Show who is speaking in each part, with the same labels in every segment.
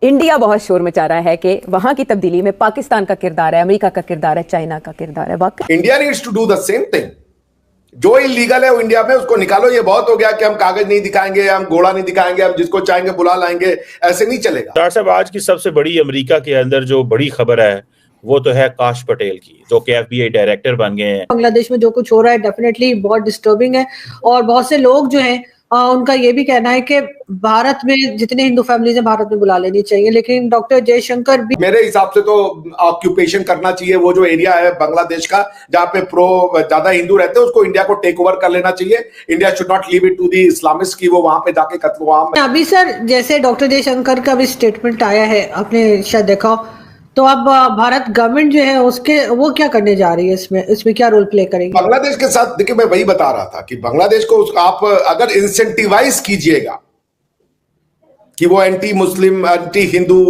Speaker 1: India बहुत शोर मचा रहा है कि वहां की तब्दीली में पाकिस्तान का किरदार है, अमेरिका का किरदार है, चाइना का किरदार है। वाकई
Speaker 2: India needs to do the same thing. जो इलीगल है वो इंडिया में उसको निकालो। ये बहुत हो गया कि हम कागज नहीं दिखाएंगे, हम घोड़ा नहीं दिखाएंगे, हम जिसको चाहेंगे बुला लाएंगे, ऐसे नहीं चलेगा।
Speaker 3: डॉक्टर साहब, आज की सबसे बड़ी अमेरिका के अंदर जो बड़ी खबर है वो तो है काश पटेल की, जो कि एफबीआई डायरेक्टर बन गए हैं।
Speaker 4: बांग्लादेश में जो कुछ हो रहा है डेफिनेटली बहुत डिस्टर्बिंग है। और बहुत से लोग जो हैं उनका ये भी कहना है कि भारत में जितने हिंदू फैमिलीज हैं भारत में बुला लेनी चाहिए, लेकिन डॉक्टर जयशंकर भी
Speaker 2: मेरे हिसाब से तो ऑक्यूपेशन करना चाहिए। वो जो एरिया है बांग्लादेश का जहां पे ज्यादा हिंदू रहते हैं उसको इंडिया को टेक ओवर कर लेना चाहिए। India should not leave it to the Islamist की वो वहां पे जाके कत्ल।
Speaker 4: अभी सर जैसे डॉक्टर जयशंकर का भी स्टेटमेंट आया है, आपने शायद देखा हो, तो अब भारत गवर्नमेंट जो है उसके वो क्या करने जा रही है, इसमें क्या रोल प्ले करेगी
Speaker 2: बांग्लादेश के साथ? देखिए, मैं वही बता रहा था कि बांग्लादेश को आप अगर इंसेंटिवाइज कीजिएगा कि वो anti Muslim anti Hindu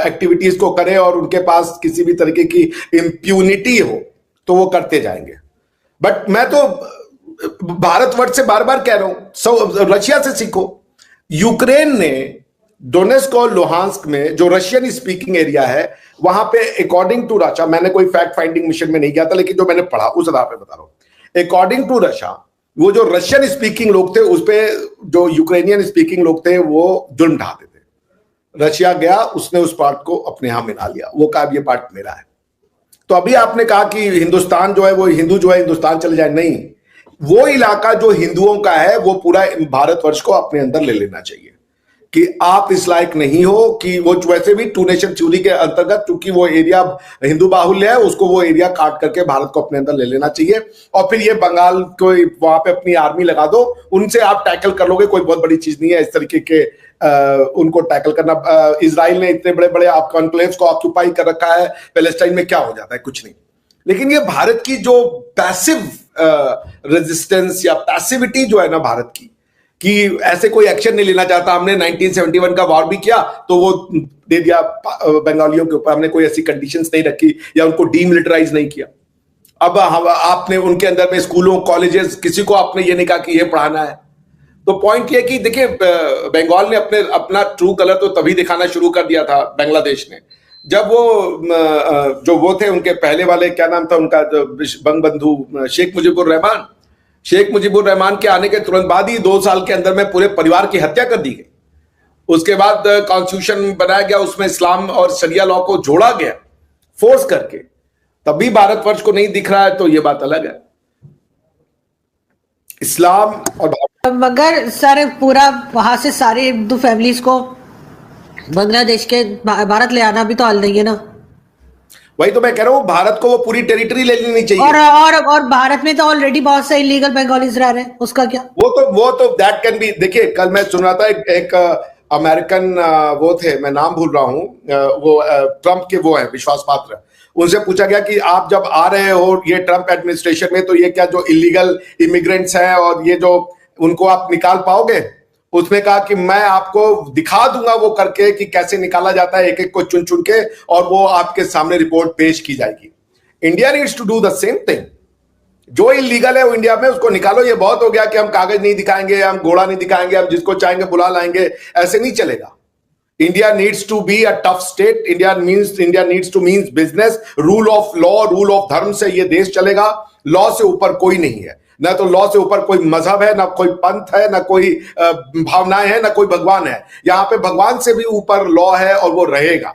Speaker 2: activities को करे और उनके पास किसी भी तरीके की इम्प्यूनिटी हो तो वो करते जाएंगे। बट मैं तो भारतवर्ष से बार बार कह रहा हूं, रशिया से सीखो। यूक्रेन ने डोनेस्क और लुहांस्क में जो रशियन स्पीकिंग एरिया है वहां पे अकॉर्डिंग टू रशिया, मैंने कोई फैक्ट फाइंडिंग मिशन में नहीं गया था लेकिन जो मैंने पढ़ा उस आधार पर बता रहा हूं, अकॉर्डिंग टू रशिया वो जो रशियन स्पीकिंग लोग थे उस पर जो यूक्रेनियन स्पीकिंग लोग थे वो जुल्म ढाते थे। रशिया गया, उसने उस पार्ट को अपने यहां मिला लिया, वो कहा ये पार्ट मेरा है। तो अभी आपने कहा कि हिंदुस्तान जो है वो हिंदू जो है हिंदुस्तान चले जाए, नहीं, वो इलाका जो हिंदुओं का है वो पूरा भारतवर्ष को अपने अंदर ले लेना चाहिए कि आप इस लायक नहीं हो कि वो वैसे भी टू नेशन थ्योरी के अंतर्गत चूंकि वो एरिया हिंदू बाहुल्य है उसको वो एरिया काट करके भारत को अपने अंदर ले लेना चाहिए। और फिर ये बंगाल को वहां पे अपनी आर्मी लगा दो, उनसे आप टैकल कर लोगे, कोई बहुत बड़ी चीज नहीं है इस तरीके के उनको टैकल करना। इजराइल ने इतने बड़े बड़े कॉन्क्लेव्स को ऑक्यूपाई कर रखा है, पैलेस्टाइन में क्या हो जाता है, कुछ नहीं। लेकिन ये भारत की जो पैसिव रेजिस्टेंस या पैसिविटी जो है ना भारत की, कि ऐसे कोई एक्शन नहीं लेना चाहता। हमने 1971 का वॉर भी किया तो वो दे दिया बंगालियों के ऊपर, हमने कोई ऐसी कंडीशंस नहीं रखी या उनको डीमिलिटराइज नहीं किया। अब आपने उनके अंदर में स्कूलों कॉलेजेस किसी को आपने ये नहीं कहा कि ये पढ़ाना है। तो पॉइंट ये कि देखिए, बंगाल ने अपना ट्रू कलर तो तभी दिखाना शुरू कर दिया था बांग्लादेश ने, जब वो जो वो थे उनके पहले वाले, क्या नाम था उनका, बंग बंधु शेख मुजीबुर रहमान के आने के तुरंत बाद ही 2 साल के अंदर में पूरे परिवार की हत्या कर दी गई। उसके बाद कॉन्स्टिट्यूशन बनाया गया, उसमें इस्लाम और शरिया लॉ को जोड़ा गया फोर्स करके, तब भी भारतवर्ष को नहीं दिख रहा है, तो ये बात अलग है। इस्लाम और
Speaker 4: मगर सर पूरा वहां से सारे हिंदू फैमिलीज को बांग्लादेश के भारत ले आना भी तो हल नहीं है ना।
Speaker 2: वही तो मैं कह रहा हूं, भारत को वो पूरी टेरिटरी ले लेनी चाहिए।
Speaker 4: और भारत में तो ऑलरेडी बहुत से इलीगल बंगालीज रह रहे हैं, उसका क्या?
Speaker 2: वो तो दैट कैन बी। देखिए, कल मैं सुन रहा था एक अमेरिकन वो थे, मैं नाम भूल रहा हूं, वो ट्रंप के वो है विश्वास पात्र, उनसे पूछा गया कि आप जब आ रहे हो ये ट्रंप एडमिनिस्ट्रेशन में तो ये क्या जो इलीगल इमिग्रेंट्स हैं और ये जो उनको आप निकाल पाओगे? उसने कहा कि मैं आपको दिखा दूंगा वो करके कि कैसे निकाला जाता है, एक एक को चुन चुन के, और वो आपके सामने रिपोर्ट पेश की जाएगी। India needs to do the same thing. जो इलीगल है वो इंडिया में उसको निकालो। ये बहुत हो गया कि हम कागज नहीं दिखाएंगे, हम घोड़ा नहीं दिखाएंगे, हम जिसको चाहेंगे बुला लाएंगे, ऐसे नहीं चलेगा। India needs to be a tough state. India needs to means business, rule of law, rule of dharma से ये देश चलेगा। लॉ से ऊपर कोई नहीं है, ना तो लॉ से ऊपर कोई मजहब है, ना कोई पंथ है, ना कोई भावनाएं हैं, ना कोई भगवान है। यहां पे भगवान से भी ऊपर लॉ है और वो रहेगा।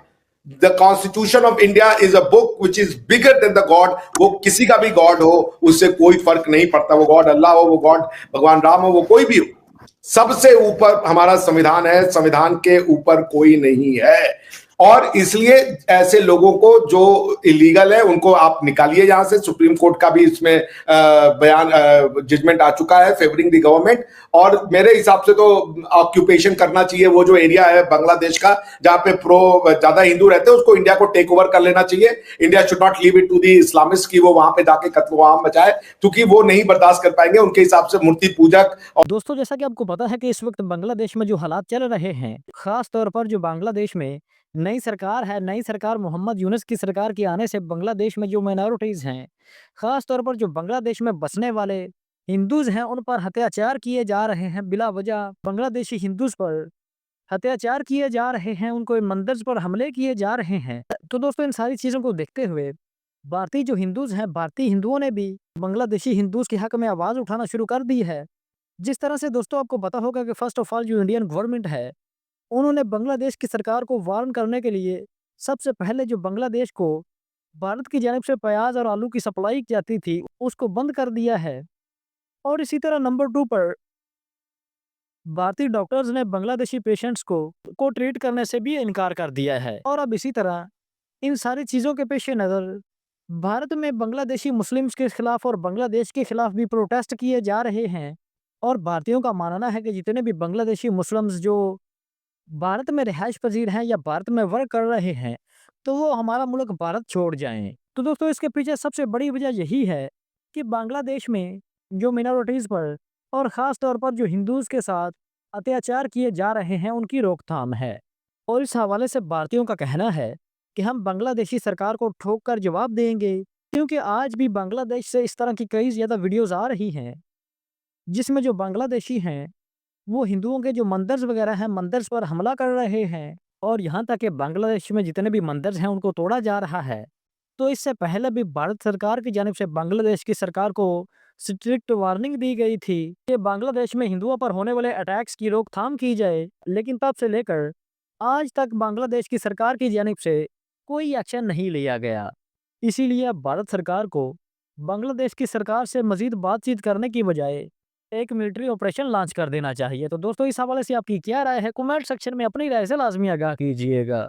Speaker 2: The constitution of India is a book which is bigger than the God. वो किसी का भी गॉड हो, उससे कोई फर्क नहीं पड़ता। वो गॉड अल्लाह हो, वो गॉड भगवान राम हो, वो कोई भी हो, सबसे ऊपर हमारा संविधान है। संविधान के ऊपर कोई नहीं है। और इसलिए ऐसे लोगों को जो इलीगल है उनको आप निकालिए यहां से। सुप्रीम कोर्ट का भी इसमें बयान जजमेंट आ चुका है फेवरिंग द गवर्नमेंट। और मेरे हिसाब से तो ऑक्यूपेशन करना चाहिए वो जो एरिया है बांग्लादेश का जहां पे ज्यादा हिंदू रहते हैं उसको इंडिया को टेक ओवर कर लेना चाहिए। India should not leave it to the Islamist की वो वहां पे जाके कत्ल-ए-आम मचाए, क्योंकि वो नहीं बर्दाश्त कर पाएंगे। उनके हिसाब से मूर्ति पूजक।
Speaker 5: दोस्तों, जैसा कि आपको पता है कि इस वक्त बांग्लादेश में जो हालात चल रहे हैं, खास तौर पर जो बांग्लादेश में नई सरकार है, नई सरकार मोहम्मद यूनुस की सरकार के आने से बांग्लादेश में जो माइनॉरिटीज हैं, खास तौर पर जो बांग्लादेश में बसने वाले हिंदूज हैं, उन पर अत्याचार किए जा रहे हैं बिला वजह। बांग्लादेशी हिंदूज पर अत्याचार किए जा रहे हैं, उनको मंदिर पर हमले किए जा रहे हैं। तो दोस्तों इन सारी चीज़ों को देखते हुए भारतीय जो हिंदूज़ हैं, भारतीय हिंदुओं ने भी बांग्लादेशी हिंदूज़ के हक में आवाज़ उठाना शुरू कर दी है। जिस तरह से दोस्तों आपको पता होगा कि फर्स्ट ऑफ ऑल जो इंडियन गवर्नमेंट है, उन्होंने बांग्लादेश की सरकार को वार्न करने के लिए सबसे पहले जो बांग्लादेश को भारत की जानिब से प्याज और आलू की सप्लाई की जाती थी, उसको बंद कर दिया है। और इसी तरह नंबर 2 पर भारतीय डॉक्टर्स ने बांग्लादेशी पेशेंट्स को ट्रीट करने से भी इनकार कर दिया है। और अब इसी तरह इन सारी चीज़ों के पेश नज़र भारत में बांग्लादेशी मुस्लिम्स के खिलाफ और बांग्लादेश के खिलाफ भी प्रोटेस्ट किए जा रहे हैं। और भारतीयों का मानना है कि जितने भी बांग्लादेशी मुस्लिम्स जो भारत में रिहाइश पजीर हैं या भारत में वर्क कर रहे हैं, तो वो हमारा मुल्क भारत छोड़ जाएं। तो दोस्तों इसके पीछे सबसे बड़ी वजह यही है कि बांग्लादेश में जो मिनॉरिटीज़ पर और ख़ास तौर पर जो हिंदूज़ के साथ अत्याचार किए जा रहे हैं, उनकी रोकथाम है। और इस हवाले से भारतीयों का कहना है कि हम बांग्लादेशी सरकार को ठोक कर जवाब देंगे, क्योंकि आज भी बांग्लादेश से इस तरह की कई ज़्यादा वीडियोज़ आ रही हैं, जिसमें जो बांग्लादेशी हैं वो हिंदुओं के जो मंदिर वगैरह हैं, मंदिर पर हमला कर रहे हैं। और यहाँ तक कि बांग्लादेश में जितने भी मंदिर हैं उनको तोड़ा जा रहा है। तो इससे पहले भी भारत सरकार की जानिब से बांग्लादेश की सरकार को स्ट्रिक्ट वार्निंग दी गई थी कि बांग्लादेश में हिंदुओं पर होने वाले अटैक्स की रोकथाम की जाए, लेकिन तब से लेकर आज तक बांग्लादेश की सरकार की जानिब से कोई एक्शन नहीं लिया गया। इसीलिए अब भारत सरकार को बांग्लादेश की सरकार से मजीद बातचीत करने की बजाय एक मिलिट्री ऑपरेशन लॉन्च कर देना चाहिए। तो दोस्तों इस हवाले से आपकी क्या राय है? कमेंट सेक्शन में अपनी राय से लाजमी आगाह कीजिएगा।